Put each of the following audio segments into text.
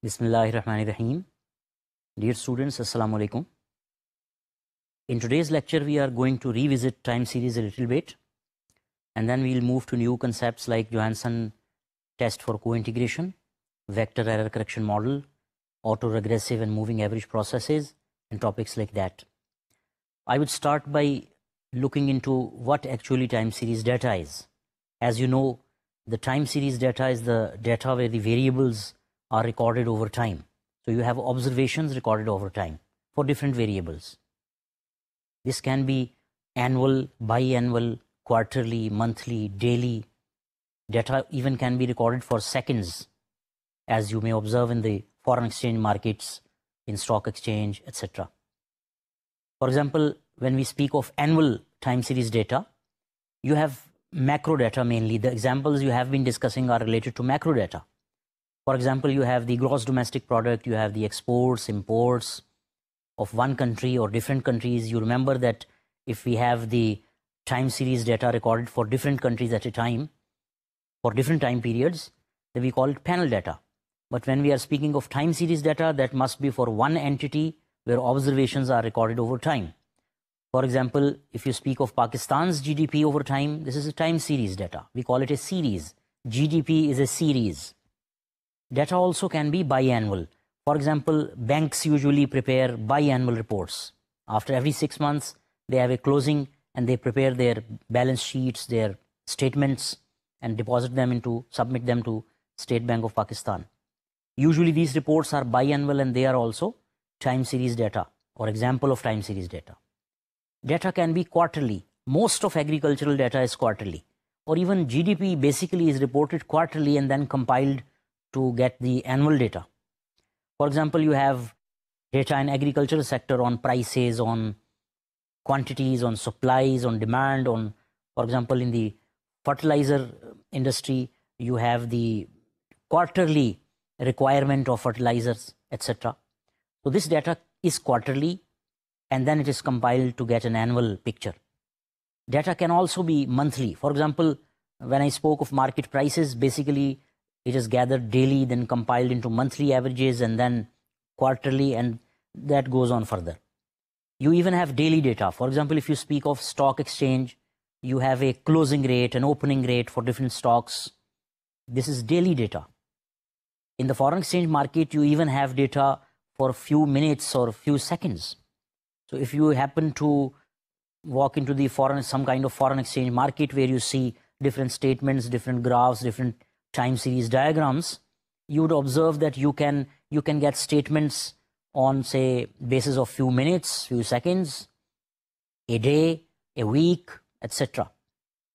Bismillahirrahmanirrahim. Dear students, Assalamu alaikum. In today's lecture, we are going to revisit time series a little bit, and then we'll move to new concepts like Johansson test for co-integration, vector error correction model, autoregressive and moving average processes, and topics like that. I would start by looking into what actually time series data is. As you know, the time series data is the data where the variables are recorded over time. So you have observations recorded over time for different variables. This can be annual, biannual, quarterly, monthly, daily. Data even can be recorded for seconds, as you may observe in the foreign exchange markets, in stock exchange, etc. For example, when we speak of annual time series data, you have macro data mainly. The examples you have been discussing are related to macro data. For example, you have the gross domestic product, you have the exports, imports of one country or different countries. You remember that if we have the time series data recorded for different countries at a time, for different time periods, then we call it panel data. But when we are speaking of time series data, that must be for one entity where observations are recorded over time. For example, if you speak of Pakistan's GDP over time, this is a time series data. We call it a series. GDP is a series. Data also can be biannual. For example, banks usually prepare biannual reports. After every 6 months, they have a closing and they prepare their balance sheets, their statements, and submit them to State Bank of Pakistan. Usually these reports are biannual and they are also time series data or example of time series data. Data can be quarterly. Most of agricultural data is quarterly. Or even GDP basically is reported quarterly and then compiled to get the annual data. For example, you have data in agricultural sector on prices, on quantities, on supplies, on demand, on, for example, in the fertilizer industry, you have the quarterly requirement of fertilizers, etc. So this data is quarterly and then it is compiled to get an annual picture. Data can also be monthly. For example, when I spoke of market prices, basically it is gathered daily, then compiled into monthly averages and then quarterly, and that goes on further. You even have daily data. For example, if you speak of stock exchange, you have a closing rate, an opening rate for different stocks. This is daily data. In the foreign exchange market, you even have data for a few minutes or a few seconds. So if you happen to walk into the some kind of foreign exchange market where you see different statements, different graphs, different time series diagrams, you would observe that you can get statements on, say, basis of few minutes, few seconds, a day, a week, etc.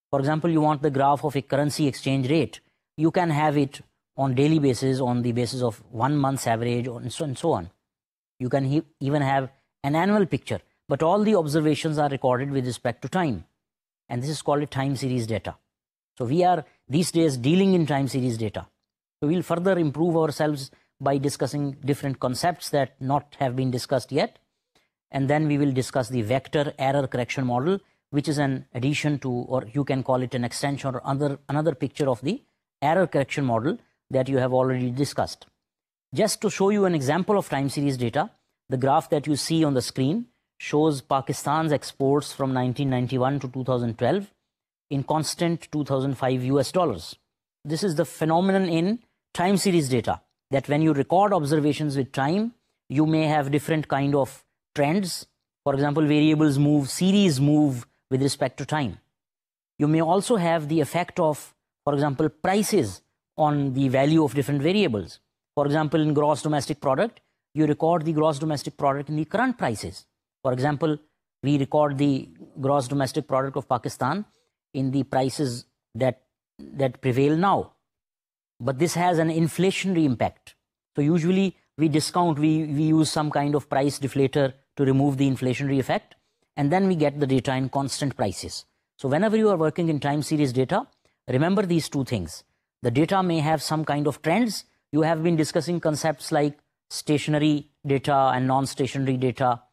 For example, you want the graph of a currency exchange rate. You can have it on daily basis, on the basis of 1 month's average, and so on. You can even have an annual picture, but all the observations are recorded with respect to time. And this is called a time series data. So we are these days dealing in time series data. So we'll further improve ourselves by discussing different concepts that not have been discussed yet. And then we will discuss the vector error correction model, which is an addition to, or you can call it an extension or another picture of the error correction model that you have already discussed. Just to show you an example of time series data, the graph that you see on the screen shows Pakistan's exports from 1991 to 2012 in constant 2005 US dollars. This is the phenomenon in time series data, that when you record observations with time, you may have different kind of trends. For example, variables move, series move with respect to time. You may also have the effect of, for example, prices on the value of different variables. For example, in gross domestic product, you record the gross domestic product in the current prices. For example, we record the gross domestic product of Pakistan in the prices that prevail now. But this has an inflationary impact. So usually we discount, we use some kind of price deflator to remove the inflationary effect, and then we get the data in constant prices. So whenever you are working in time series data, remember these two things. The data may have some kind of trends. You have been discussing concepts like stationary data and non-stationary data.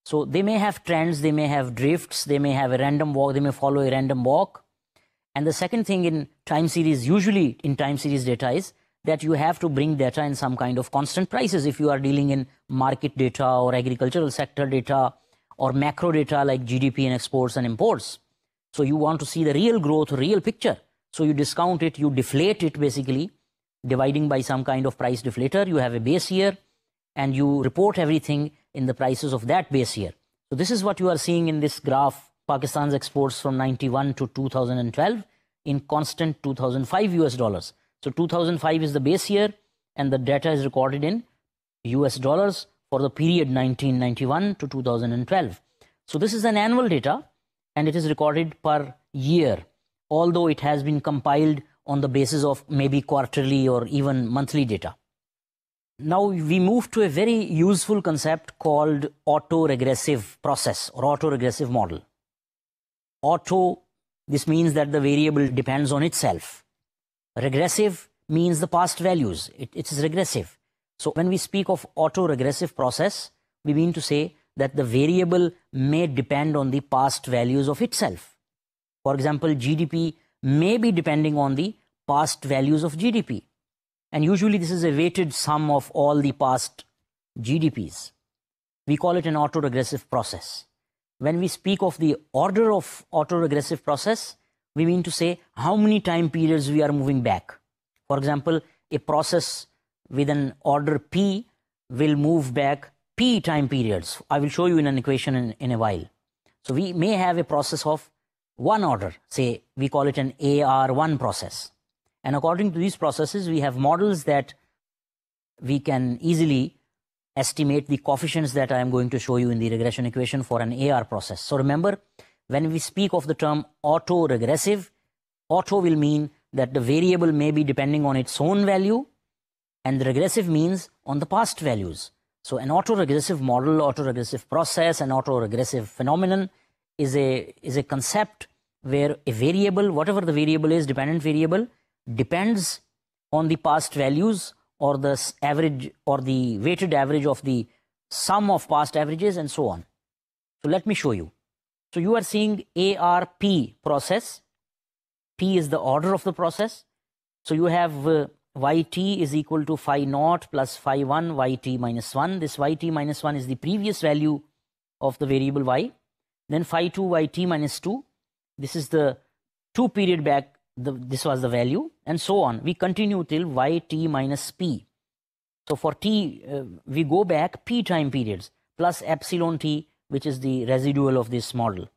So they may have trends, they may have drifts, they may have a random walk, they may follow a random walk. And the second thing in time series, usually in time series data, is that you have to bring data in some kind of constant prices if you are dealing in market data or agricultural sector data or macro data like GDP and exports and imports. So you want to see the real growth, real picture. So you discount it, you deflate it basically, dividing by some kind of price deflator. You have a base year and you report everything in the prices of that base year. So this is what you are seeing in this graph, Pakistan's exports from 91 to 2012 in constant 2005 US dollars. So 2005 is the base year and the data is recorded in US dollars for the period 1991 to 2012. So this is an annual data and it is recorded per year, although it has been compiled on the basis of maybe quarterly or even monthly data. Now we move to a very useful concept called autoregressive process or autoregressive model. Auto, this means that the variable depends on itself. Regressive means the past values. It is regressive. So when we speak of autoregressive process, we mean to say that the variable may depend on the past values of itself. For example, GDP may be depending on the past values of GDP. And usually this is a weighted sum of all the past GDPs. We call it an autoregressive process. When we speak of the order of autoregressive process, we mean to say how many time periods we are moving back. For example, a process with an order P will move back P time periods. I will show you in an equation in a while. So we may have a process of one order, say we call it an AR1 process. And according to these processes, we have models that we can easily estimate the coefficients that I am going to show you in the regression equation for an AR process. So remember, when we speak of the term autoregressive, auto will mean that the variable may be depending on its own value, and the regressive means on the past values. So an autoregressive model, autoregressive process, an autoregressive phenomenon is a concept where a variable, whatever the variable is, dependent variable, depends on the past values or the average or the weighted average of the sum of past averages and so on. So let me show you. So you are seeing ARP process. P is the order of the process. So you have yt is equal to phi naught plus phi 1 yt minus 1. This yt minus 1 is the previous value of the variable y. Then phi 2 yt minus 2. This is the 2 period back. This was the value and so on. We continue till yt minus p. So for t, we go back p time periods plus epsilon t, which is the residual of this model.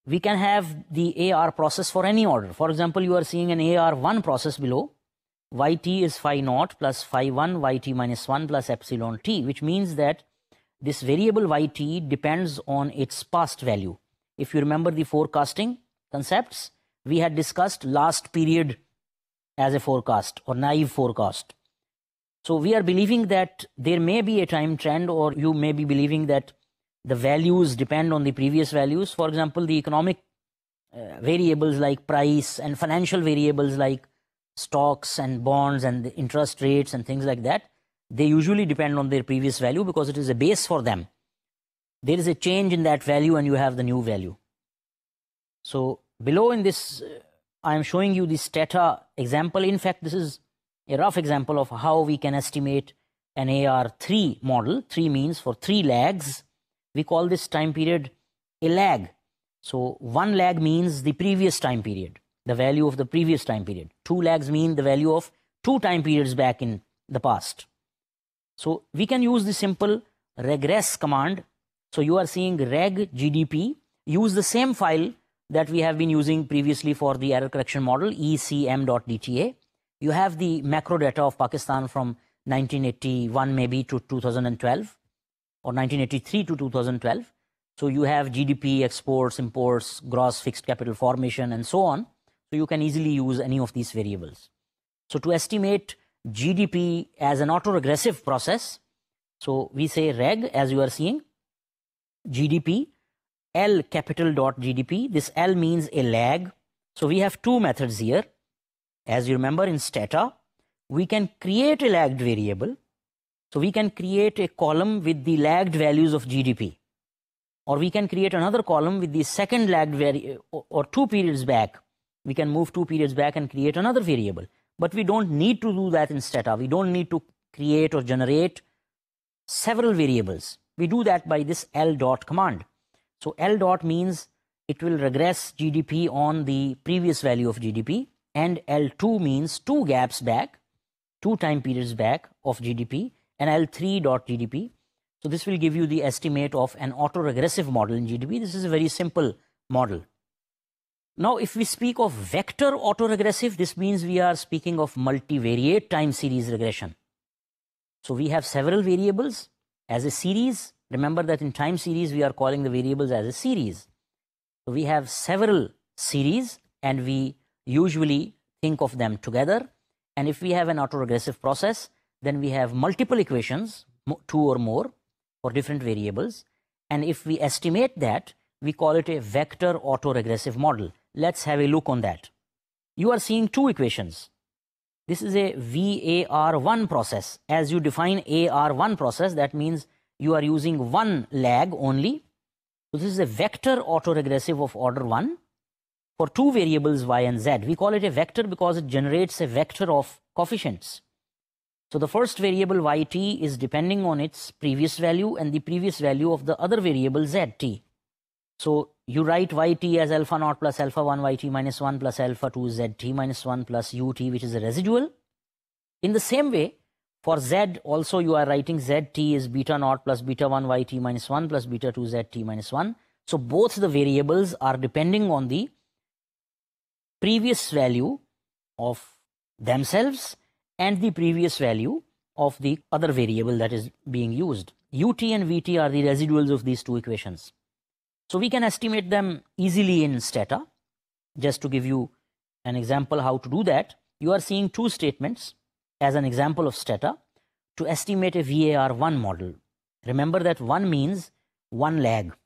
We can have the AR process for any order. For example, you are seeing an AR1 process below. Yt is phi naught plus phi 1 yt minus 1 plus epsilon t, which means that this variable yt depends on its past value. If you remember the forecasting concepts, we had discussed last period as a forecast or naive forecast. So we are believing that there may be a time trend, or you may be believing that the values depend on the previous values. For example, the economic variables like price and financial variables like stocks and bonds and the interest rates and things like that, they usually depend on their previous value because it is a base for them. There is a change in that value and you have the new value. So below in this, I am showing you this Stata example. In fact, this is a rough example of how we can estimate an AR3 model. 3 means for 3 lags. We call this time period a lag. So 1 lag means the previous time period, the value of the previous time period. 2 lags mean the value of 2 time periods back in the past. So we can use the simple regress command. So you are seeing reg GDP. Use the same file that we have been using previously for the error correction model, ecm.dta. You have the macro data of Pakistan from 1981 maybe to 2012 or 1983 to 2012. So you have GDP, exports, imports, gross fixed capital formation and so on. So you can easily use any of these variables. So to estimate GDP as an autoregressive process, so we say reg, as you are seeing, GDP, L capital dot GDP. This L means a lag. So we have 2 methods here. As you remember in Stata, we can create a lagged variable. So we can create a column with the lagged values of GDP. Or we can create another column with the second lagged variable, or 2 periods back. We can move 2 periods back and create another variable. But we don't need to do that in Stata. We don't need to create or generate several variables. We do that by this L dot command. So L dot means it will regress GDP on the previous value of GDP, and L2 means 2 gaps back, 2 time periods back of GDP, and L3 dot GDP. So this will give you the estimate of an autoregressive model in GDP. This is a very simple model. Now, if we speak of vector autoregressive, this means we are speaking of multivariate time series regression. So we have several variables as a series. Remember that in time series, we are calling the variables as a series. So we have several series and we usually think of them together. And if we have an autoregressive process, then we have multiple equations, 2 or more, for different variables. And if we estimate that, we call it a vector autoregressive model. Let's have a look on that. You are seeing 2 equations. This is a VAR1 process. As you define AR1 process, that means you are using one lag only. So this is a vector autoregressive of order 1 for 2 variables y and z. We call it a vector because it generates a vector of coefficients. So the first variable yt is depending on its previous value and the previous value of the other variable zt. So you write yt as alpha naught plus alpha 1 yt minus 1 plus alpha 2 zt minus 1 plus ut, which is a residual. In the same way, for z also you are writing zt is beta naught plus beta 1 yt minus 1 plus beta 2 zt minus 1. So both the variables are depending on the previous value of themselves and the previous value of the other variable that is being used. ut and vt are the residuals of these 2 equations. So we can estimate them easily in Stata. Just to give you an example how to do that, you are seeing 2 statements as an example of Stata to estimate a VAR1 model. Remember that 1 means 1 lag.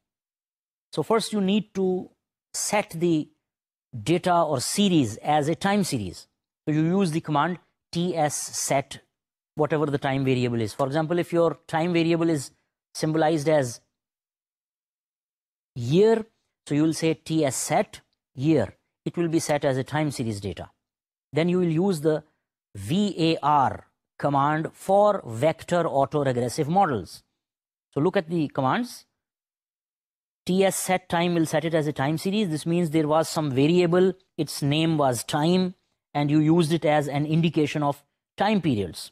So first you need to set the data or series as a time series. So you use the command ts set whatever the time variable is. For example, if your time variable is symbolized as year, so you will say ts set year. It will be set as a time series data. Then you will use the VAR command for vector autoregressive models. So look at the commands. ts set time will set it as a time series. This means there was some variable, its name was time, and you used it as an indication of time periods.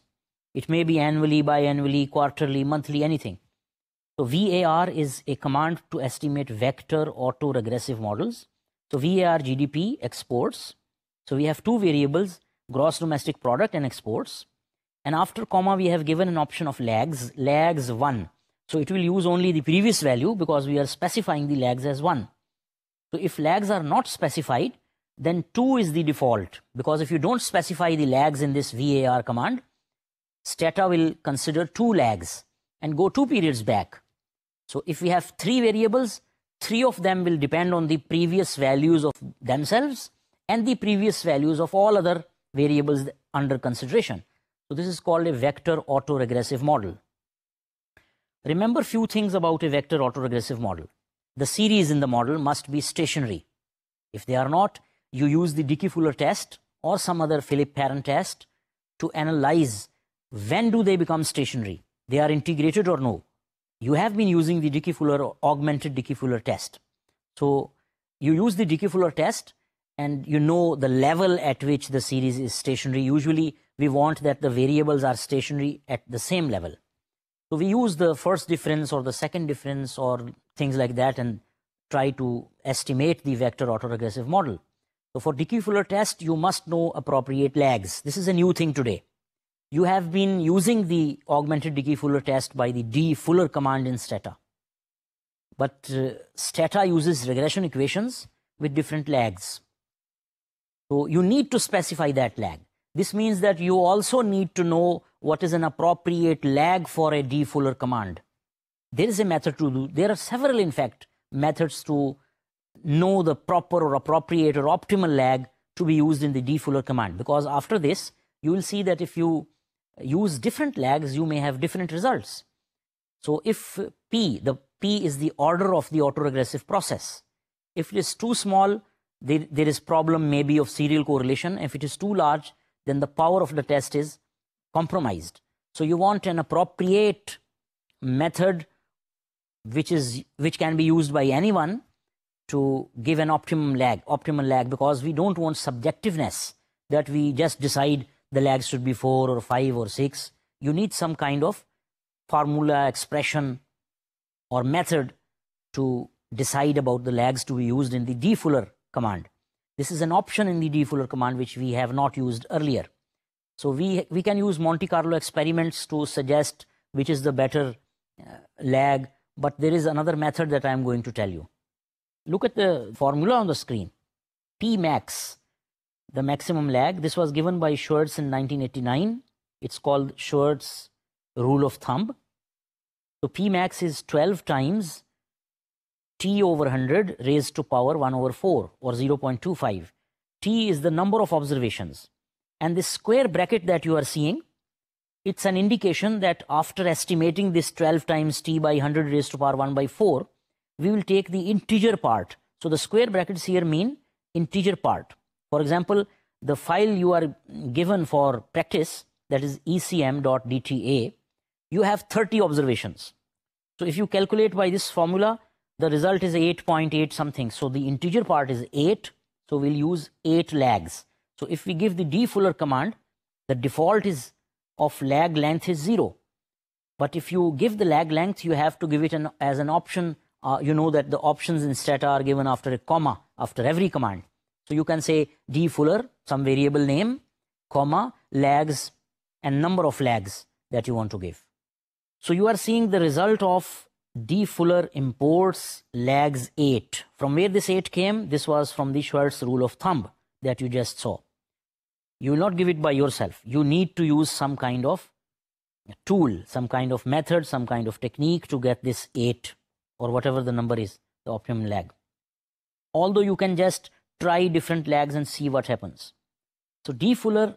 It may be annually, biannually, quarterly, monthly, anything. So VAR is a command to estimate vector autoregressive models. So VAR GDP exports. So we have 2 variables, gross domestic product and exports. And after comma, we have given an option of lags, lags 1. So it will use only the previous value because we are specifying the lags as 1. So if lags are not specified, then 2 is the default, because if you don't specify the lags in this VAR command, Stata will consider 2 lags and go 2 periods back. So if we have 3 variables, 3 of them will depend on the previous values of themselves and the previous values of all other variables under consideration. So this is called a vector autoregressive model. Remember few things about a vector autoregressive model. The series in the model must be stationary. If they are not, you use the Dickey-Fuller test or some other Philip-Perron test to analyze when do they become stationary. They are integrated or no. You have been using the Dickey-Fuller, augmented Dickey-Fuller test. So you use the Dickey-Fuller test and you know the level at which the series is stationary. Usually we want that the variables are stationary at the same level. So we use the first difference or the second difference or things like that and try to estimate the vector autoregressive model. So for Dickey-Fuller test, you must know appropriate lags. This is a new thing today. You have been using the augmented Dickey-Fuller test by the D-Fuller command in Stata. But Stata uses regression equations with different lags. So you need to specify that lag. This means that you also need to know what is an appropriate lag for a D-Fuller command. There is a method to do. There are several, in fact, methods to know the proper or appropriate or optimal lag to be used in the D-Fuller command. Because after this, you will see that if you use different lags, you may have different results. So if P is the order of the autoregressive process. If it is too small, there is problem maybe of serial correlation. If it is too large, then the power of the test is compromised. So you want an appropriate method which can be used by anyone to give an optimal lag, because we don't want subjectiveness that we just decide the lags should be 4 or 5 or 6. You need some kind of formula, expression, or method to decide about the lags to be used in the dfuller command. This is an option in the dfuller command which we have not used earlier. So we can use Monte Carlo experiments to suggest which is the better lag, but there is another method that I am going to tell you. Look at the formula on the screen. P max, the maximum lag. This was given by Schwartz in 1989. It's called Schwartz rule of thumb. So P max is 12 times T over 100 raised to power 1 over 4 or 0.25. T is the number of observations. And this square bracket that you are seeing, it's an indication that after estimating this 12 times T by 100 raised to power 1 by 4, we will take the integer part. So the square brackets here mean integer part. For example, the file you are given for practice, that is ecm.dta, you have 30 observations. So if you calculate by this formula, the result is 8.8 something. So the integer part is 8. So we'll use 8 lags. So if we give the dfuller command, the default is of lag length is 0. But if you give the lag length, you have to give it as an option. You know that the options in Stata are given after a comma, after every command. So you can say dfuller, some variable name, comma, lags, and number of lags that you want to give. So you are seeing the result of dfuller imports lags 8. From where this 8 came? This was from the Schwartz rule of thumb that you just saw. You will not give it by yourself. You need to use some kind of tool, some kind of method, some kind of technique to get this 8 or whatever the number is, the optimum lag. Although you can just try different lags and see what happens. So dfuller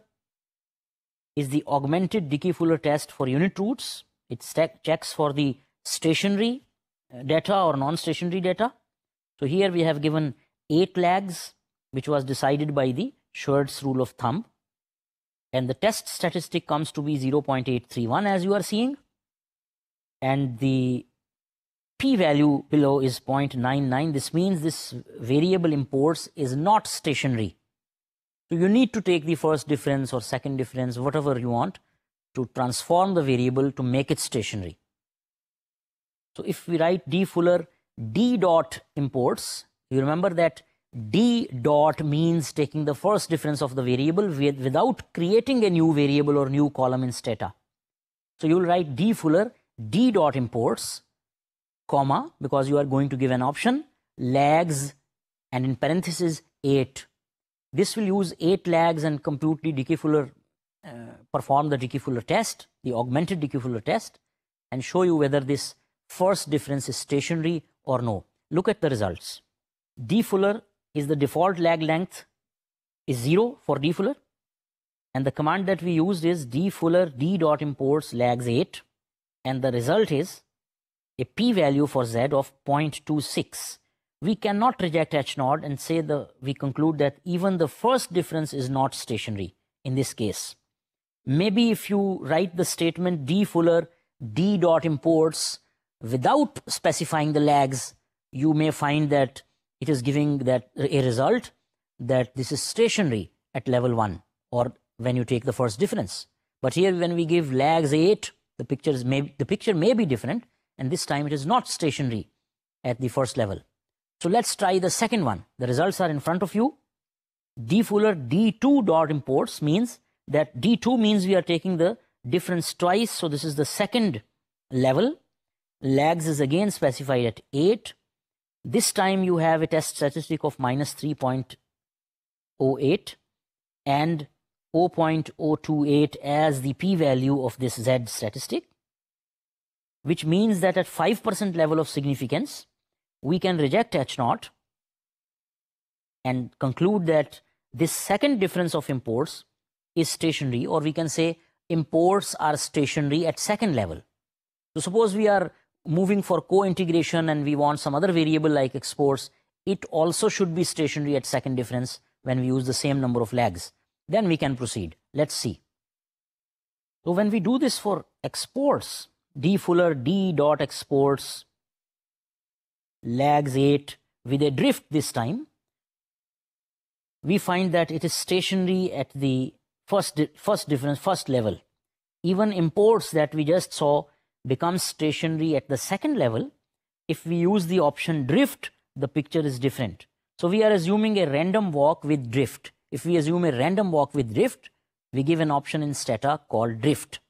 is the augmented Dickey-Fuller test for unit roots. It checks for the stationary data or non-stationary data. So here we have given 8 lags, which was decided by the Schwartz rule of thumb. And the test statistic comes to be 0.831 as you are seeing. And the p-value below is 0.99. This means this variable imports is not stationary. So you need to take the first difference or second difference, whatever you want, to transform the variable to make it stationary. So if we write dfuller d dot imports, you remember that d dot means taking the first difference of the variable without creating a new variable or new column in Stata. So you will write dfuller d dot imports, comma, because you are going to give an option, lags, and in parentheses 8. This will use 8 lags and compute the Dickey-Fuller, perform the Dickey-Fuller test, the augmented Dickey-Fuller test, and show you whether this first difference is stationary or no. Look at the results. dfuller is the default lag length is 0 for dfuller, and the command that we used is dfuller d dot imports lags 8, and the result is a p-value for z of 0.26. We cannot reject h0 and say we conclude that even the first difference is not stationary in this case. Maybe if you write the statement dfuller d dot imports without specifying the lags, you may find that it is giving that a result that this is stationary at level 1 or when you take the first difference. But here when we give lags 8, the picture may be different, and this time it is not stationary at the first level. So let's try the second one. The results are in front of you. dfuller d2 dot imports means that d2 means we are taking the difference twice. So this is the second level. Lags is again specified at 8. This time you have a test statistic of minus 3.08 and 0.028 as the p-value of this z statistic, which means that at 5% level of significance, we can reject h0 and conclude that this second difference of imports is stationary, or we can say imports are stationary at second level. So suppose we are moving for co-integration and we want some other variable like exports, it also should be stationary at second difference when we use the same number of lags. then we can proceed. Let's see. So when we do this for exports, dfuller d.exports lags 8 with a drift this time, we find that it is stationary at the first level. Even imports that we just saw become stationary at the second level. If we use the option drift, the picture is different. So we are assuming a random walk with drift. If we assume a random walk with drift, we give an option in Stata called drift.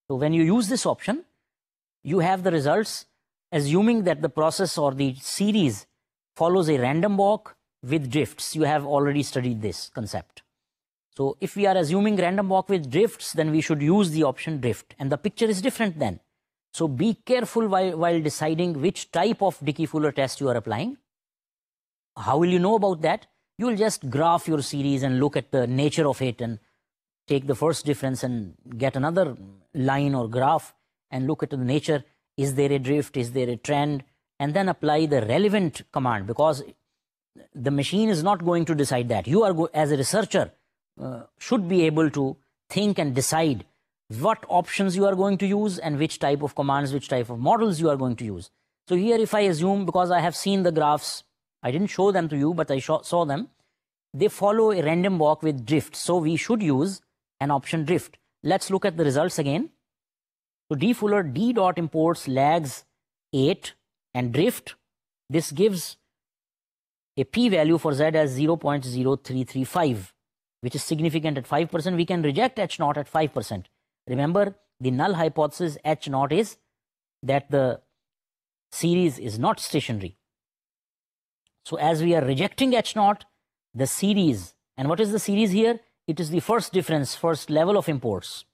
So when you use this option, you have the results assuming that the process or the series follows a random walk with drifts. You have already studied this concept. So if we are assuming random walk with drifts, then we should use the option drift, and the picture is different then. So be careful while deciding which type of Dickey-Fuller test you are applying. How will you know about that? You will just graph your series and look at the nature of it and take the first difference and get another line or graph and look at the nature. Is there a drift? Is there a trend? And then apply the relevant command, because the machine is not going to decide that. You are, as a researcher, should be able to think and decide what options you are going to use and which type of commands, which type of models you are going to use. So here, if I assume, because I have seen the graphs, I didn't show them to you, but I saw them, they follow a random walk with drift. So we should use an option drift. Let's look at the results again. So dfuller d.imports lags 8 and drift. This gives a p-value for z as 0.0335, which is significant at 5%. We can reject H0 at 5%. Remember, the null hypothesis H0 is that the series is not stationary. So as we are rejecting H0, the series, and what is the series here? It is the first difference, first level of imports.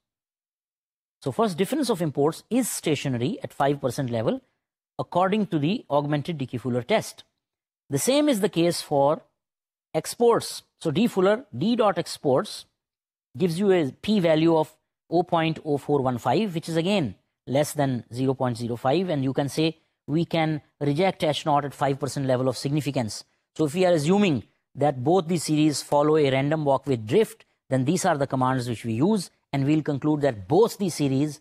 So first difference of imports is stationary at 5% level according to the augmented Dickey-Fuller test. The same is the case for exports. So dfuller d.exports gives you a p-value of 0.0415, which is again less than 0.05, and you can say we can reject H0 at 5% level of significance. So if we are assuming that both the series follow a random walk with drift, then these are the commands which we use, and we'll conclude that both the series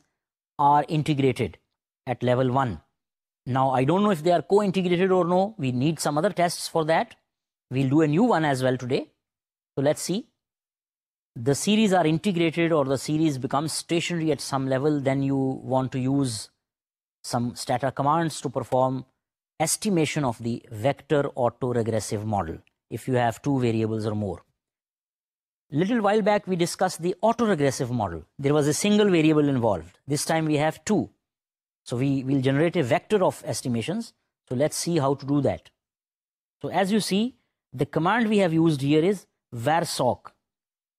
are integrated at level 1. Now, I don't know if they are co-integrated or no. We need some other tests for that. We'll do a new one as well today. So let's see. The series are integrated or the series becomes stationary at some level, then you want to use some Stata commands to perform estimation of the vector autoregressive model if you have two variables or more. Little while back we discussed the autoregressive model. There was a single variable involved. This time we have two. So we will generate a vector of estimations. So let's see how to do that. So as you see, the command we have used here is varsoc.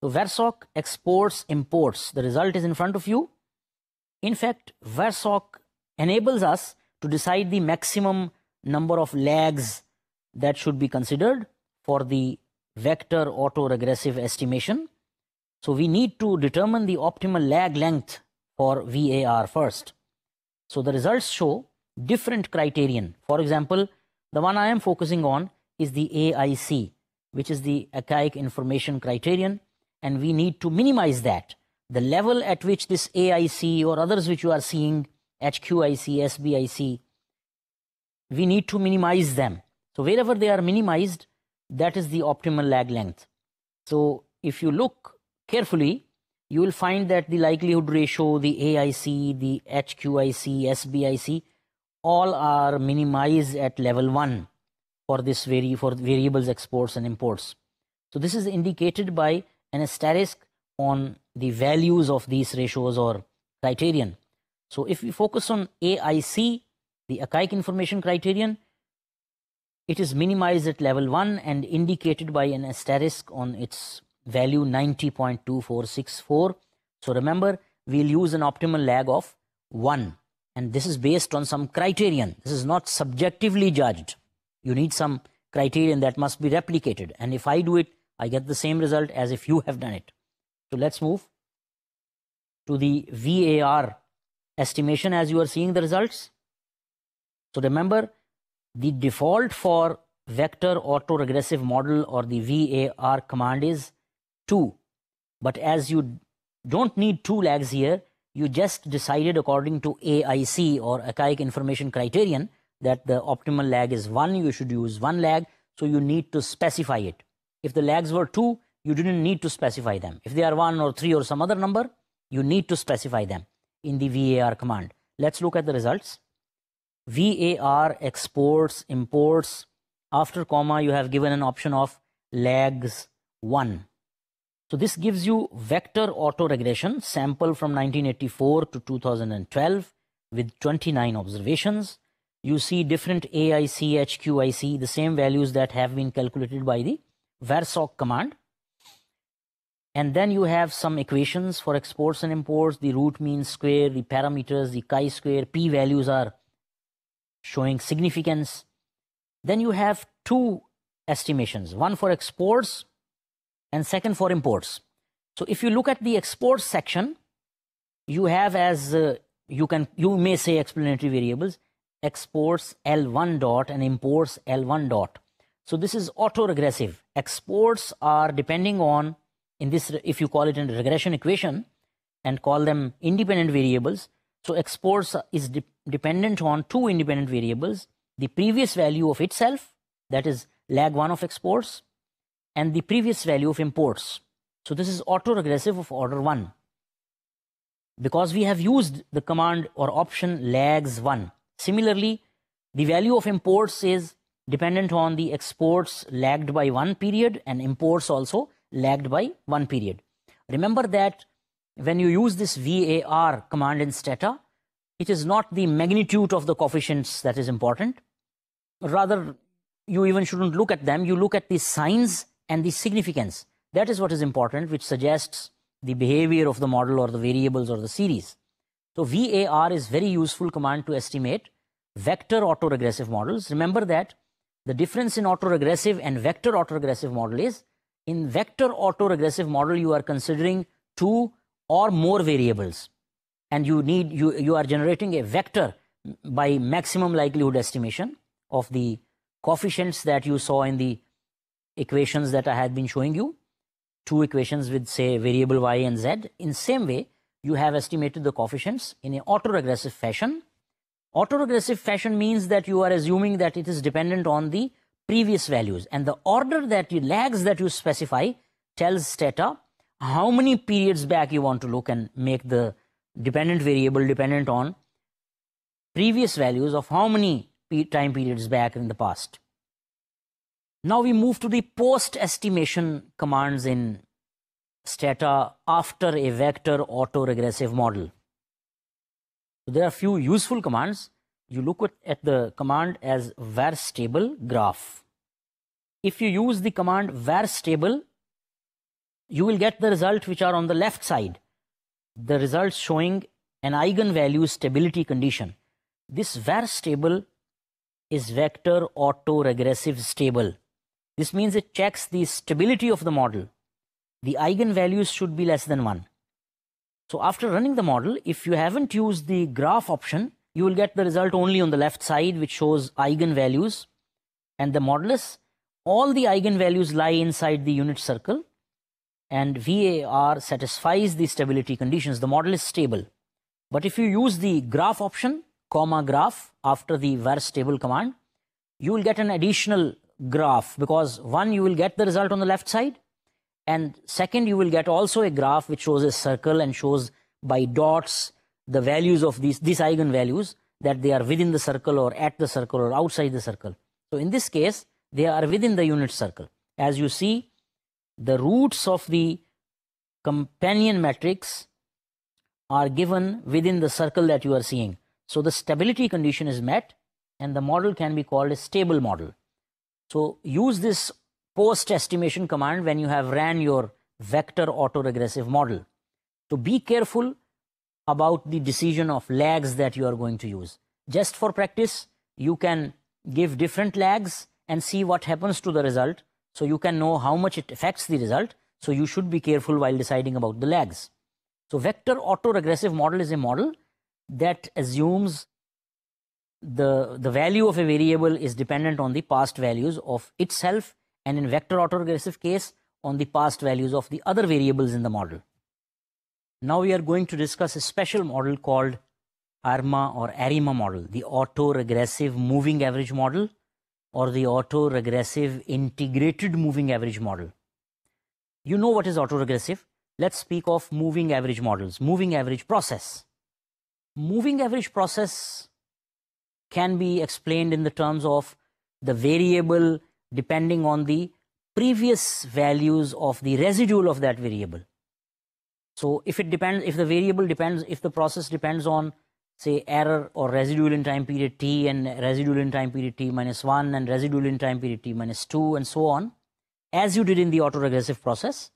So varsoc exports imports. The result is in front of you. In fact, varsoc enables us to decide the maximum number of lags that should be considered for the vector autoregressive estimation. So we need to determine the optimal lag length for VAR first. So the results show different criterion. For example, the one I am focusing on is the AIC, which is the archaic information criterion, and we need to minimize that. The level at which this AIC or others which you are seeing, HQIC, SBIC, we need to minimize them. So wherever they are minimized, that is the optimal lag length. So if you look carefully, you will find that the likelihood ratio, the AIC, the HQIC, SBIC, all are minimized at level 1 for this for variables exports and imports. So this is indicated by an asterisk on the values of these ratios or criterion. So if we focus on AIC, the archaic information criterion, it is minimized at level 1 and indicated by an asterisk on its value 90.2464. So remember, we'll use an optimal lag of 1. And this is based on some criterion. This is not subjectively judged. You need some criterion that must be replicated. And if I do it, I get the same result as if you have done it. So let's move to the VAR estimation as you are seeing the results. So remember, the default for vector autoregressive model or the VAR command is 2. But as you don't need 2 lags here, you just decided according to AIC, or Archaic Information Criterion, that the optimal lag is 1, you should use 1 lag, so you need to specify it. If the lags were 2, you didn't need to specify them. If they are 1 or 3 or some other number, you need to specify them in the VAR command. Let's look at the results. VAR exports, imports. After comma, you have given an option of lags 1. So this gives you vector autoregression sample from 1984 to 2012 with 29 observations. You see different AIC, HQIC, the same values that have been calculated by the VARSOC command. And then you have some equations for exports and imports, the root mean square, the parameters, the chi-square, p-values are showing significance. Then you have 2 estimations, one for exports and second for imports. So if you look at the exports section, you have as, you may say explanatory variables, exports L1 dot and imports L1 dot. So this is autoregressive. Exports are depending on, in this, if you call it a regression equation and call them independent variables, so exports is dependent on 2 independent variables, the previous value of itself, that is lag 1 of exports, and the previous value of imports. So this is autoregressive of order 1. Because we have used the command or option lags 1. Similarly, the value of imports is dependent on the exports lagged by 1 period and imports also lagged by 1 period. Remember that when you use this VAR command in Stata, it is not the magnitude of the coefficients that is important. Rather, you even shouldn't look at them. You look at the signs and the significance. That is what is important, which suggests the behavior of the model or the variables or the series. So VAR is very useful command to estimate vector autoregressive models. Remember that the difference in autoregressive and vector autoregressive model is, in vector autoregressive model, you are considering 2 or more variables, and you are generating a vector by maximum likelihood estimation of the coefficients that you saw in the equations that I had been showing you, 2 equations with, say, variable y and z. In same way, you have estimated the coefficients in an autoregressive fashion. Autoregressive fashion means that you are assuming that it is dependent on the previous values, and the order that you lags that you specify tells Stata how many periods back you want to look and make the dependent variable dependent on previous values of how many time periods back in the past. Now we move to the post-estimation commands in Stata after a vector autoregressive model. So there are few useful commands. You look at the command as varstable graph. If you use the command varstable, you will get the results which are on the left side. The results showing an eigenvalue stability condition. This varstable is vector autoregressive stable. This means it checks the stability of the model. The eigenvalues should be less than 1. So after running the model, if you haven't used the graph option, you will get the result only on the left side, which shows eigenvalues and the modulus. All the eigenvalues lie inside the unit circle, and VAR satisfies the stability conditions. The model is stable. But if you use the graph option, comma graph, after the varstable command, you will get an additional graph, because 1, you will get the result on the left side, and second, you will get also a graph which shows a circle and shows by dots the values of these eigenvalues, that they are within the circle or at the circle or outside the circle. So in this case, they are within the unit circle. As you see, the roots of the companion matrix are given within the circle that you are seeing. So the stability condition is met, and the model can be called a stable model. So use this post-estimation command when you have ran your vector autoregressive model. So be careful about the decision of lags that you are going to use. Just for practice, you can give different lags and see what happens to the result, so you can know how much it affects the result. So you should be careful while deciding about the lags. So vector autoregressive model is a model that assumes the value of a variable is dependent on the past values of itself, and in vector autoregressive case, on the past values of the other variables in the model. Now we are going to discuss a special model called ARMA or ARIMA model, the autoregressive moving average model or the autoregressive integrated moving average model. You know what is autoregressive? Let's speak of moving average models, moving average process. Moving average process can be explained in the terms of the variable depending on the previous values of the residual of that variable. So if it depends, if the variable depends, if the process depends on, say, error or residual in time period t and residual in time period t minus 1 and residual in time period t minus 2 and so on, as you did in the autoregressive process.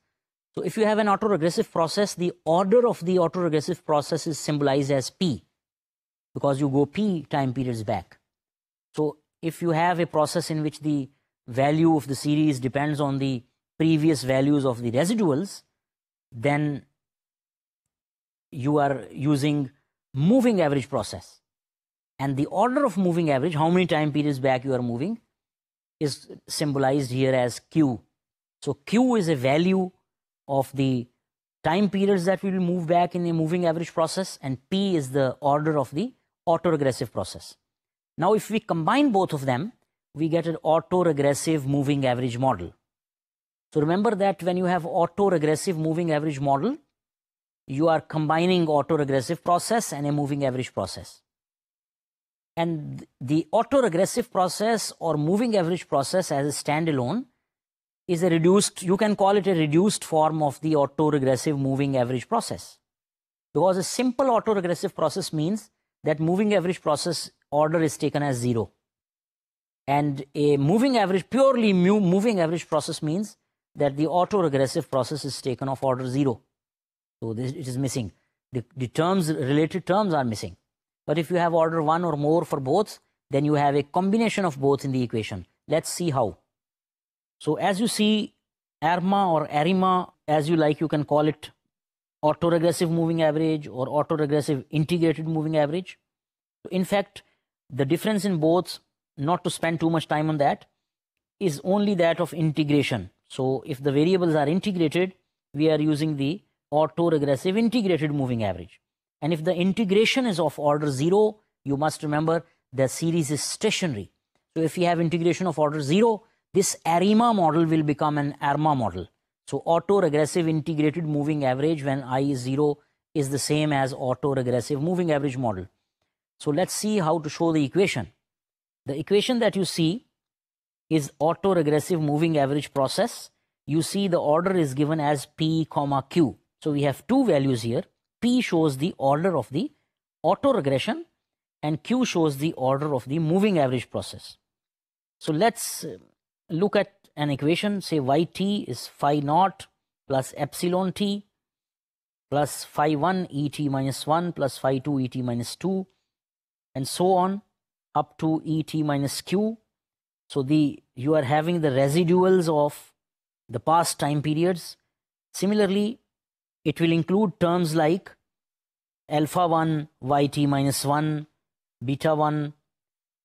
So if you have an autoregressive process, the order of the autoregressive process is symbolized as p, because you go p time periods back. So if you have a process in which the value of the series depends on the previous values of the residuals, then you are using moving average process. And the order of moving average, how many time periods back you are moving, is symbolized here as q. So q is a value of the time periods that we will move back in a moving average process, and p is the order of the autoregressive process. Now if we combine both of them, we get an autoregressive moving average model. So remember that when you have autoregressive moving average model, you are combining autoregressive process and a moving average process. And the autoregressive process or moving average process as a standalone is a reduced, you can call it a reduced form of the autoregressive moving average process. Because a simple autoregressive process means that moving average process order is taken as 0. And a moving average, purely moving average process means that the autoregressive process is taken of order 0. So it is missing. The terms, related terms are missing. But if you have order 1 or more for both, then you have a combination of both in the equation. Let's see how. So as you see, ARMA or ARIMA, as you like, you can call it autoregressive moving average or autoregressive integrated moving average. In fact, the difference in both, not to spend too much time on that, is only that of integration. So if the variables are integrated, we are using the autoregressive integrated moving average. And if the integration is of order 0, you must remember the series is stationary. So if you have integration of order 0, this ARIMA model will become an ARMA model. So autoregressive integrated moving average when I is 0 is the same as autoregressive moving average model. So let's see how to show the equation. The equation that you see is autoregressive moving average process. You see the order is given as p comma q. So we have two values here. P shows the order of the autoregression and q shows the order of the moving average process. So let's look at an equation. Say yt is phi naught plus epsilon t plus phi 1 et minus 1 plus phi 2 et minus 2 and so on up to et minus q. So you are having the residuals of the past time periods. Similarly, it will include terms like alpha 1 yt minus 1, beta 1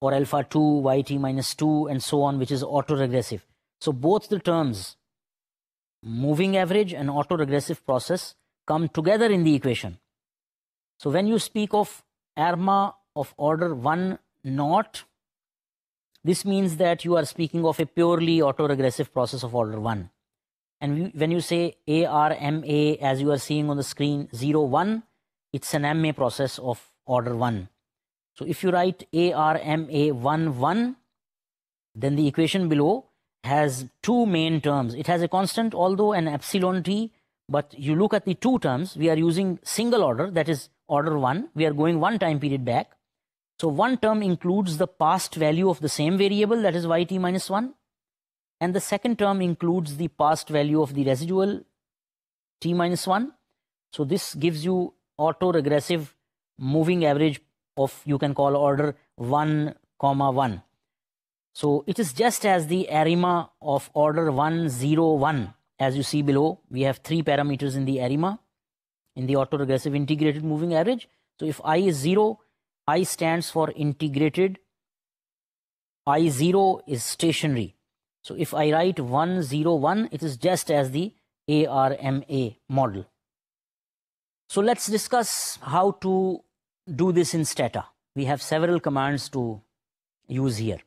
or alpha 2 yt minus 2 and so on, which is autoregressive. So both the terms moving average and autoregressive process come together in the equation. So when you speak of ARMA of order 1 naught, this means that you are speaking of a purely autoregressive process of order 1. And when you say ARMA, as you are seeing on the screen, 0, 1, it's an MA process of order 1. So if you write ARMA 1, 1, then the equation below has two main terms. It has a constant, although an epsilon t, but you look at the two terms, we are using single order, that is order 1. We are going one time period back. So one term includes the past value of the same variable, that is yt minus 1. And the second term includes the past value of the residual t minus 1. So this gives you autoregressive moving average of, you can call order 1, 1. So it is just as the ARIMA of order 1, 0, 1. As you see below, we have three parameters in the ARIMA, in the autoregressive integrated moving average. So if I is 0, I stands for integrated, I0 is stationary. So if I write 101, it is just as the ARMA model. So let's discuss how to do this in Stata. We have several commands to use here.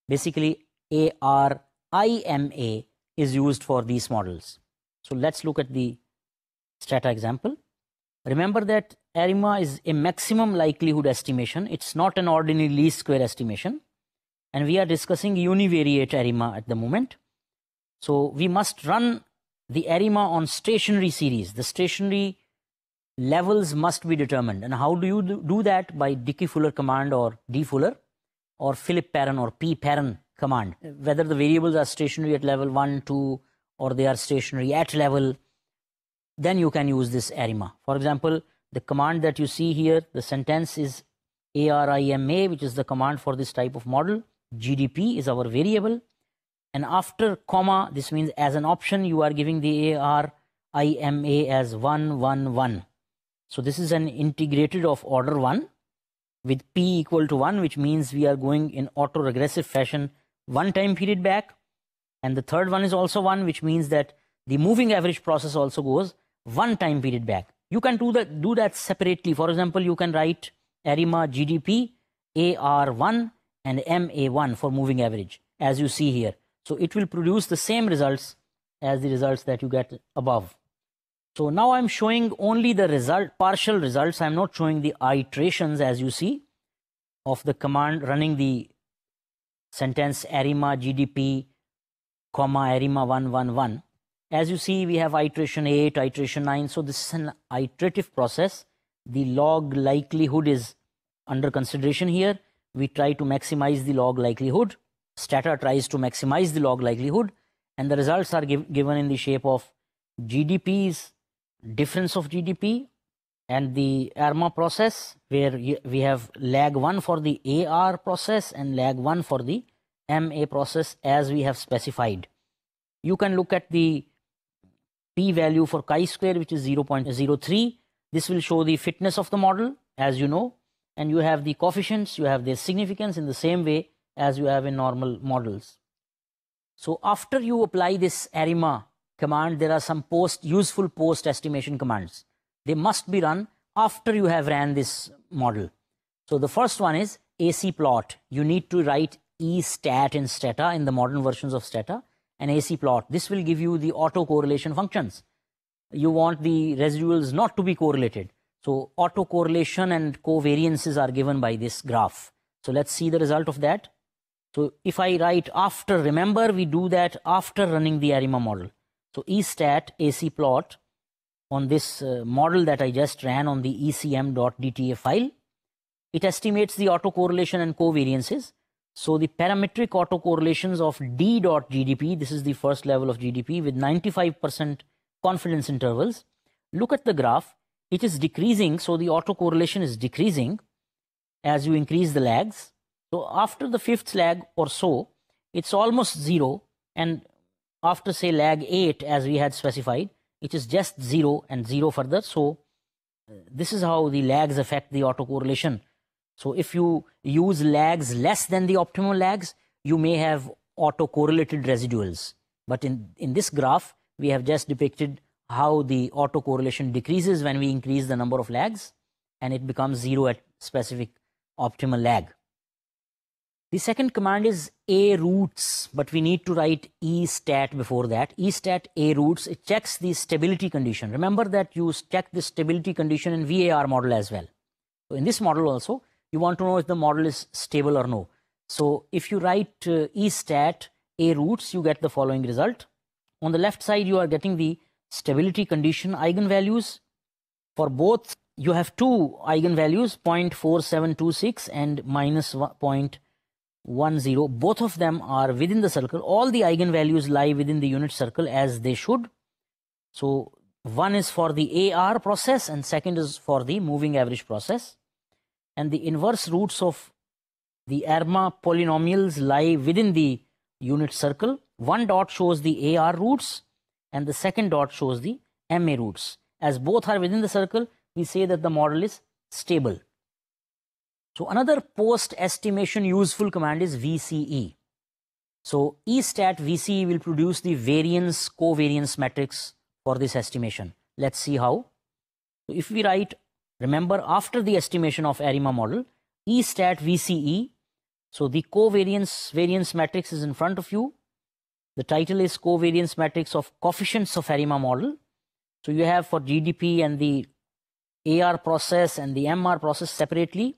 Basically, ARIMA is used for these models. So let's look at the Stata example. Remember that ARIMA is a maximum likelihood estimation. It's not an ordinary least square estimation. And we are discussing univariate ARIMA at the moment. So we must run the ARIMA on stationary series. The stationary levels must be determined. And how do you do that? By Dickey-Fuller command or D-Fuller or Philip-Perron or P-Perron command. Whether the variables are stationary at level 1, 2, or they are stationary at level, then you can use this ARIMA. For example, the command that you see here, the sentence is ARIMA, which is the command for this type of model. GDP is our variable. And after comma, this means as an option, you are giving the ARIMA as 1, 1, 1. So this is an integrated of order 1 with P equal to 1, which means we are going in autoregressive fashion 1 time period back. And the third one is also 1, which means that the moving average process also goes 1 time period back. You can do that separately. For example, you can write ARIMA GDP AR1 and MA1 for moving average, as you see here. So it will produce the same results as the results that you get above. So now I'm showing only the partial results. I'm not showing the iterations, as you see, of the command running the sentence ARIMA GDP, comma ARIMA 111. As you see, we have iteration 8, iteration 9. So this is an iterative process. The log likelihood is under consideration here. We try to maximize the log likelihood. Stata tries to maximize the log likelihood. And the results are given in the shape of GDP's difference of GDP and the ARMA process, where we have lag 1 for the AR process and lag 1 for the MA process, as we have specified. You can look at the p-value for chi-square, which is 0.03. This will show the fitness of the model, as you know. And you have the coefficients, you have their significance in the same way as you have in normal models. So after you apply this ARIMA command, there are some useful post estimation commands. They must be run after you have ran this model. So the first one is AC plot. You need to write EStat in Stata, in the modern versions of Stata, and AC plot. This will give you the auto correlation functions. You want the residuals not to be correlated. So auto correlation and covariances are given by this graph. So let's see the result of that. So if I write after, remember we do that after running the ARIMA model. So EStat AC plot on this model that I just ran on the ECM.dta file. It estimates the autocorrelation and covariances. So the parametric autocorrelations of D.GDP, this is the first level of GDP with 95% confidence intervals. Look at the graph. It is decreasing, so the autocorrelation is decreasing as you increase the lags. So after the 5th lag or so, it's almost 0, and after say lag 8, as we had specified, it is just 0 and 0 further. So this is how the lags affect the autocorrelation. So if you use lags less than the optimal lags, you may have autocorrelated residuals. But in this graph, we have just depicted how the autocorrelation decreases when we increase the number of lags, and it becomes 0 at specific optimal lag. The second command is aroots, but we need to write EStat before that. EStat aroots, it checks the stability condition. Remember that you check the stability condition in VAR model as well. So in this model also, you want to know if the model is stable or no. So if you write EStat aroots, you get the following result. On the left side, you are getting the stability condition eigenvalues. For both, you have two eigenvalues, 0.4726 and minus 0.10. Both of them are within the circle. All the eigenvalues lie within the unit circle as they should. So one is for the AR process and second is for the moving average process. And the inverse roots of the ARMA polynomials lie within the unit circle. One dot shows the AR roots and the second dot shows the MA roots. As both are within the circle, we say that the model is stable. So another post estimation useful command is VCE. So E-stat VCE will produce the variance covariance matrix for this estimation. Let's see how. So if we write, remember after the estimation of ARIMA model, E-stat VCE, so the covariance variance matrix is in front of you. The title is covariance matrix of coefficients of ARIMA model. So you have for GDP and the AR process and the MR process separately,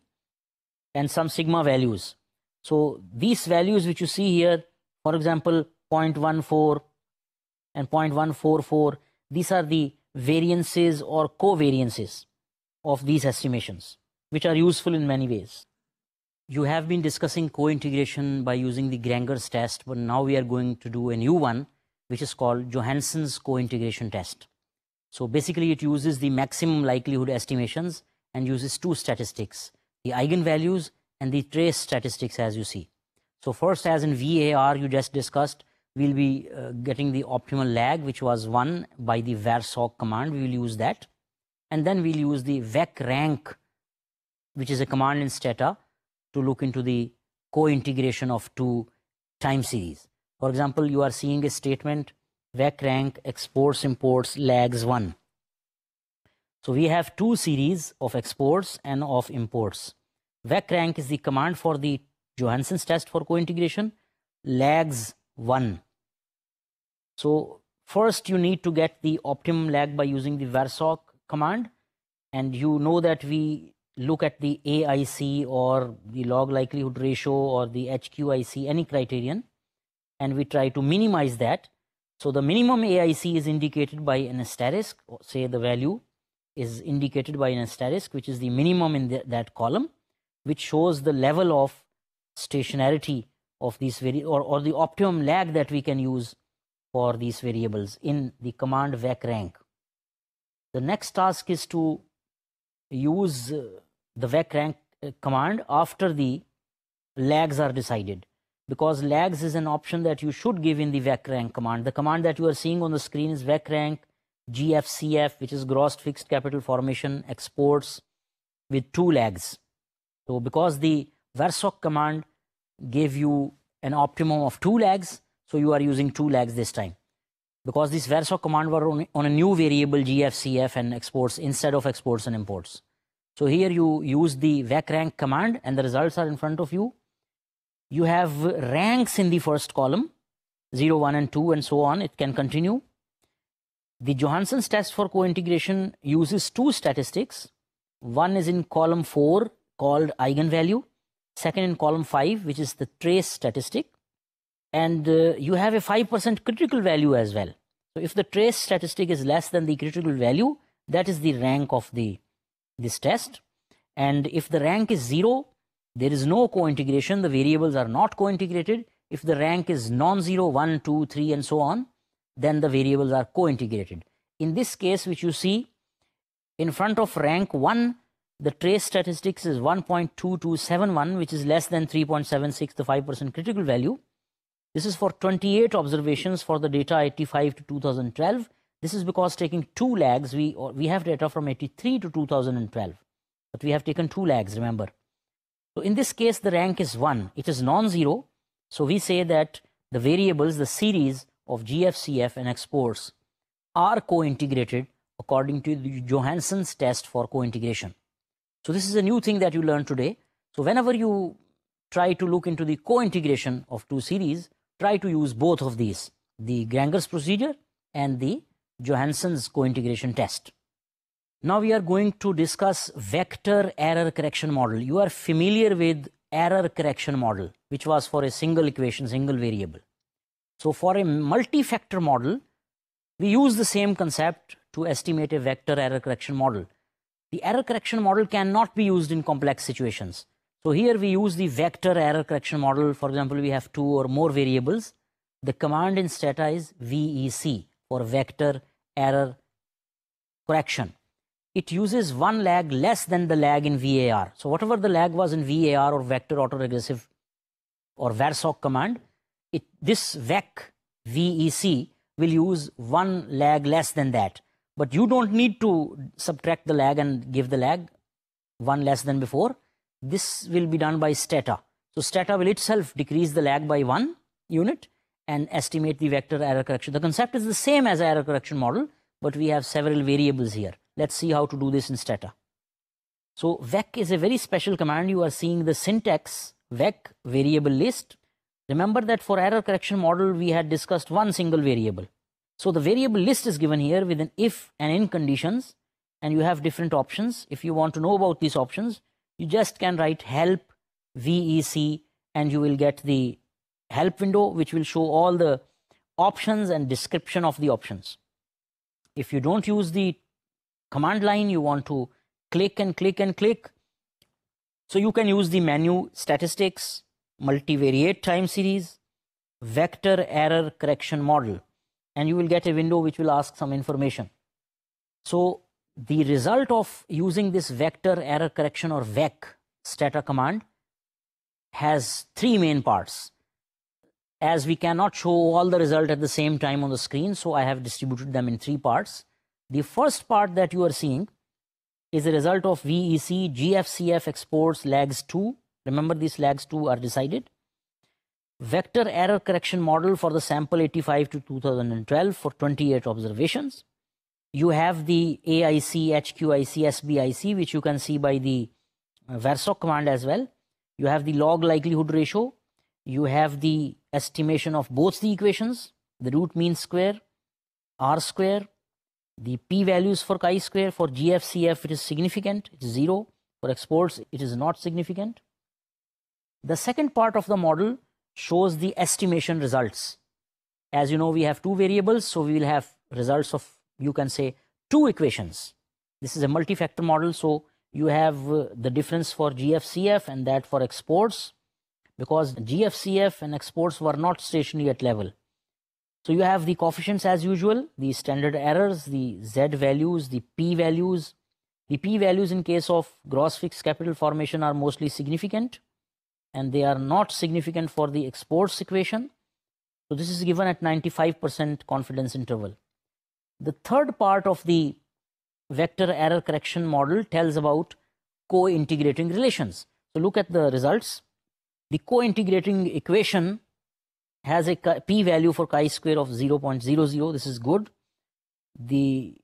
and some sigma values. So these values which you see here, for example, 0.14 and 0.144, these are the variances or covariances of these estimations, which are useful in many ways. You have been discussing co-integration by using the Granger's test, but now we are going to do a new one, which is called Johansson's co-integration test. So basically it uses the maximum likelihood estimations and uses two statistics, the eigenvalues and the trace statistics, as you see. So first, as in VAR you just discussed, we'll be getting the optimal lag, which was 1 by the VARSOC command. We will use that. And then we'll use the VEC-rank, which is a command in Stata, to look into the co-integration of two time series. For example, you are seeing a statement, VEC-rank exports imports lags 1. So we have two series of exports and of imports. VEC-rank is the command for the Johansson's test for co-integration, lags 1. So first you need to get the optimum lag by using the VARSOC command, and you know that we look at the AIC or the log likelihood ratio or the HQIC, any criterion, and we try to minimize that. So the minimum AIC is indicated by an asterisk, say the value is indicated by an asterisk, which is the minimum in that column, which shows the level of stationarity of these or the optimum lag that we can use for these variables in the command VEC-rank. The next task is to use the VEC-rank command after the lags are decided, because lags is an option that you should give in the VEC-rank command. The command that you are seeing on the screen is VEC-rank GFCF, which is gross fixed capital formation exports with 2 lags. So because the VARSOC command gave you an optimum of 2 lags, so you are using 2 lags this time. Because this VARSOC command were on a new variable GFCF and exports instead of exports and imports. So here you use the VEC-rank command and the results are in front of you. You have ranks in the first column, 0, 1 and 2 and so on. It can continue. The Johansson's test for co-integration uses 2 statistics. One is in column 4 called eigenvalue. Second in column 5, which is the trace statistic. And you have a 5% critical value as well. So if the trace statistic is less than the critical value, that is the rank of this test. And if the rank is 0, there is no co-integration, the variables are not co-integrated. If the rank is non-zero, 1, 2, 3 and so on, then the variables are co-integrated. In this case, which you see, in front of rank 1, the trace statistics is 1.2271, which is less than 3.76, the 5% critical value. This is for 28 observations for the data 85 to 2012. This is because taking 2 lags, we have data from 83 to 2012, but we have taken 2 lags, remember. So in this case, the rank is 1. It is non-zero. So we say that the variables, the series of GFCF and exports are co-integrated according to the Johansson's test for co-integration. So this is a new thing that you learned today. So whenever you try to look into the co-integration of 2 series, try to use both of these, the Granger's procedure and the Johansson's co-integration test. Now we are going to discuss vector error correction model. You are familiar with error correction model, which was for a single equation, single variable. So for a multi-factor model, we use the same concept to estimate a vector error correction model. The error correction model cannot be used in complex situations. So here we use the vector error correction model. For example, we have 2 or more variables. The command in Stata is VEC for vector error correction. It uses 1 lag less than the lag in VAR. So whatever the lag was in VAR or vector autoregressive or VARSOC command, this VEC will use 1 lag less than that. But you don't need to subtract the lag and give the lag 1 less than before. This will be done by Stata. So Stata will itself decrease the lag by 1 unit and estimate the vector error correction. The concept is the same as error correction model, but we have several variables here. Let's see how to do this in Stata. So vec is a very special command. You are seeing the syntax vec variable list. Remember that for error correction model, we had discussed one single variable. So the variable list is given here with an if and in conditions, and you have different options. If you want to know about these options, you just can write help VEC and you will get the help window, which will show all the options and description of the options. If you don't use the command line, you want to click and click and click. So you can use the menu statistics, multivariate time series, vector error correction model, and you will get a window which will ask some information. So the result of using this vector error correction or vec Stata command has three main parts. As we cannot show all the result at the same time on the screen, so I have distributed them in three parts. The first part that you are seeing is the result of VEC GFCF exports lags 2. Remember, these lags 2 are decided. Vector error correction model for the sample 85 to 2012 for 28 observations. You have the AIC, HQIC, SBIC, which you can see by the VERSOC command as well. You have the log likelihood ratio. You have the estimation of both the equations, the root mean square, R square, the p-values for chi-square. For GFCF, it is significant, it is 0. For exports, it is not significant. The second part of the model shows the estimation results. As you know, we have two variables, so we will have results of, you can say, two equations. This is a multi-factor model, so you have the difference for GFCF and that for exports, because GFCF and exports were not stationary at level. So you have the coefficients as usual, the standard errors, the Z values, the P values. The P values in case of gross fixed capital formation are mostly significant, and they are not significant for the exports equation. So this is given at 95% confidence interval. The third part of the vector error correction model tells about co-integrating relations. So look at the results. The co-integrating equation has a p-value for chi-square of 0.00. This is good. The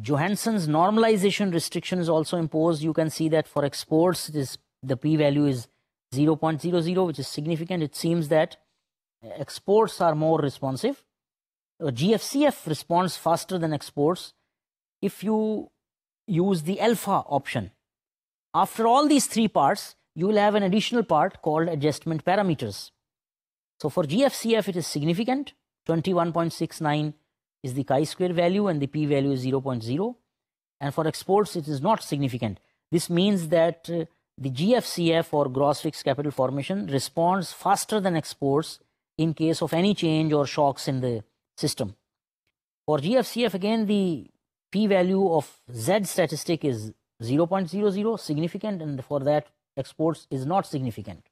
Johansson's normalization restriction is also imposed. You can see that for exports, the p-value is 0.00, which is significant. It seems that exports are more responsive. GFCF responds faster than exports if you use the alpha option. After all these three parts, you will have an additional part called adjustment parameters. So for GFCF, it is significant. 21.69 is the chi-square value and the p-value is 0.0. And for exports, it is not significant. This means that the GFCF, or gross fixed capital formation, responds faster than exports in case of any change or shocks in the system. For GFCF, again, the p-value of Z statistic is 0.00, significant, and for that, exports is not significant.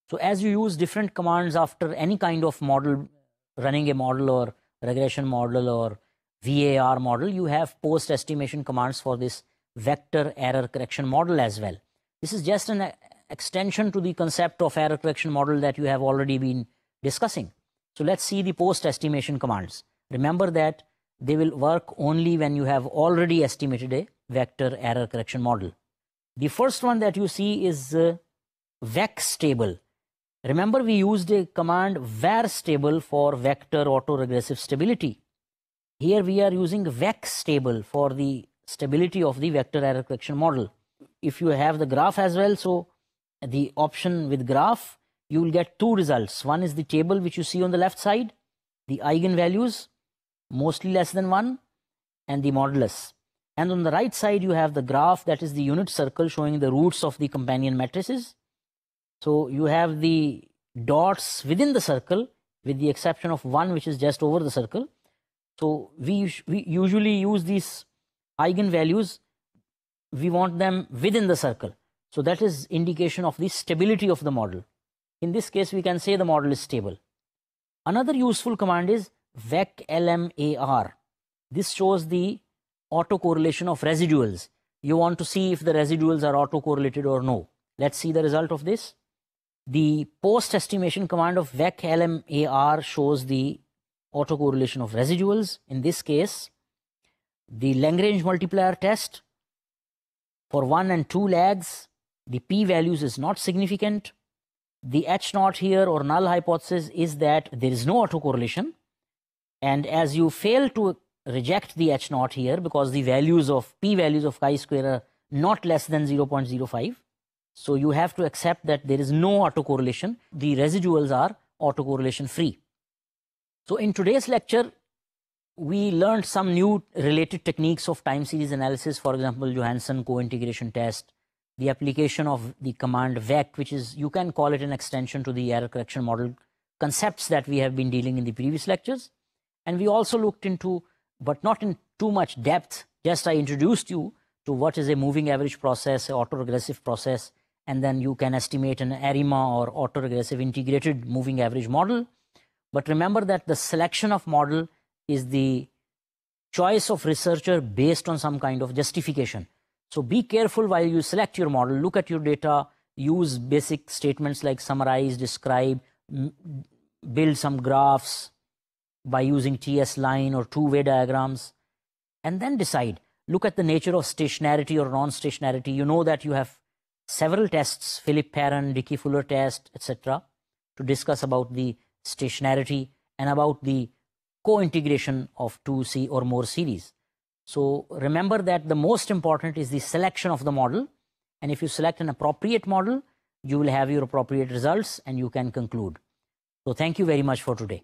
So as you use different commands after any kind of model, running a model or regression model or VAR model, you have post-estimation commands for this vector error correction model as well. This is just an extension to the concept of error correction model that you have already been discussing. So let's see the post-estimation commands. Remember that they will work only when you have already estimated a vector error correction model. The first one that you see is vec stable. Remember, we used a command var stable for vector autoregressive stability. Here we are using vec stable for the stability of the vector error correction model. If you have the graph as well, so the option with graph, you will get two results. One is the table which you see on the left side, the eigenvalues, mostly less than 1, and the modulus. And on the right side, you have the graph, that is the unit circle showing the roots of the companion matrices. So you have the dots within the circle with the exception of one which is just over the circle. So we usually use these eigenvalues, we want them within the circle. So that is indication of the stability of the model. In this case, we can say the model is stable. Another useful command is vec LMAR. This shows the autocorrelation of residuals. You want to see if the residuals are autocorrelated or no. Let's see the result of this. The post-estimation command of VEC LMAR shows the autocorrelation of residuals. In this case, the Lagrange multiplier test for 1 and 2 lags, the p-values is not significant. The H0 here, or null hypothesis, is that there is no autocorrelation. And as you fail to reject the H0 here, because the values of p-values of chi-square are not less than 0.05, so you have to accept that there is no autocorrelation. The residuals are autocorrelation free. So in today's lecture, we learned some new related techniques of time series analysis. For example, Johansson co-integration test, the application of the command VEC, which is, you can call it an extension to the error correction model concepts that we have been dealing in the previous lectures. And we also looked into, but not in too much depth, just I introduced you to what is a moving average process, an autoregressive process, and then you can estimate an ARIMA or autoregressive integrated moving average model. But remember that the selection of model is the choice of researcher based on some kind of justification. So be careful while you select your model, look at your data, use basic statements like summarize, describe, build some graphs by using TS line or two-way diagrams, and then decide. Look at the nature of stationarity or non-stationarity. You know that you have several tests, Philip-Perron, Dickey-Fuller test, etc., to discuss about the stationarity and about the co-integration of 2 or more series. So remember that the most important is the selection of the model, and if you select an appropriate model, you will have your appropriate results and you can conclude. So thank you very much for today.